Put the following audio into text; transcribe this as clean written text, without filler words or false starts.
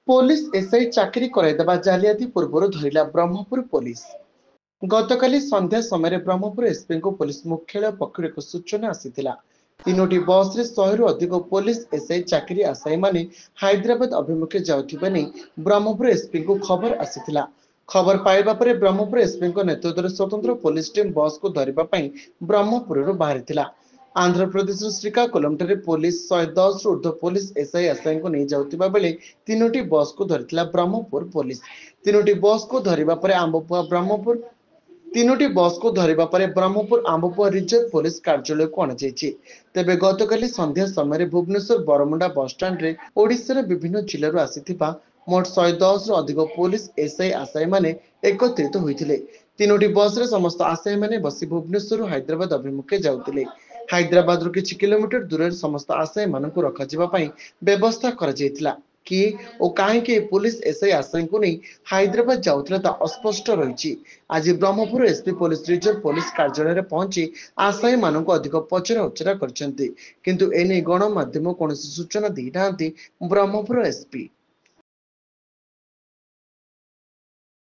Police SI चाकरी कराइदेवा जालियाती पूर्व धरला ब्रह्मपुर पुलिस। गतकाली संध्या समय ब्रह्मपुर एसपी को पुलिस मुख्यालय पक्षर एक सूचना आसीथिला। तीनोटी बस रे 100 रु अधिक पुलिस एसआई चाकरी आशायी माने हैदराबाद अभिमुखे जाउथिबा नै ब्रह्मपुर एसपी को खबर आसीथिला। खबर पाइबा परे ब्रह्मपुर एसपी को नेतृत्व स्वतंत्र पुलिस टीम बस को धरिबा पई ब्रह्मपुर बाहरिथिला। आंध्र प्रदेश श्रीकाकुलम पुलिस 110 रु ऊर्ध्व पुलिस एसआई आशायी को नहीं जाउथिबा बेले तीनोटी बस को धरिथिला ब्रह्मपुर पुलिस। तीनोटी बस को धरिबा परे आंबपुआ ब्रह्मपुर तीनोटी बस को धरिबा परे ब्रह्मपुर आंबपुआ रिजर्व पुलिस कार्यालय को अणाଯାଇଛି। तेबे गतकाली संध्या समय भुवनेश्वर बरमुंडा बस स्टाण्ड रे ओडिशार विभिन्न जिल्लारू आसीथिबा मोट 110 रु अधिक पुलिस एसआई आशायी माने एकत्रित होइथिले। तीनोटी बस रे समस्त आशायी माने बसी भुवनेश्वर हैदराबाद अभिमुखे जाउथिले। हैदराबाद किछि किलोमीटर दूर समस्त आशायी मानकु रखाजिबा पई व्यवस्था करा जायतिला। किए और कहीं पुलिस एसआई आशायी को नहीं हैदराबाद जाउथिला ता अस्पष्ट रही। आज Brahmapur SP police reserve police कार्यालय पहुंची आशायी मानक अधिक पचरा उचरा करछन्ती, किंतु एने गणमाध्यम कौन सूचना दी ना ब्रह्मपुर एसपी।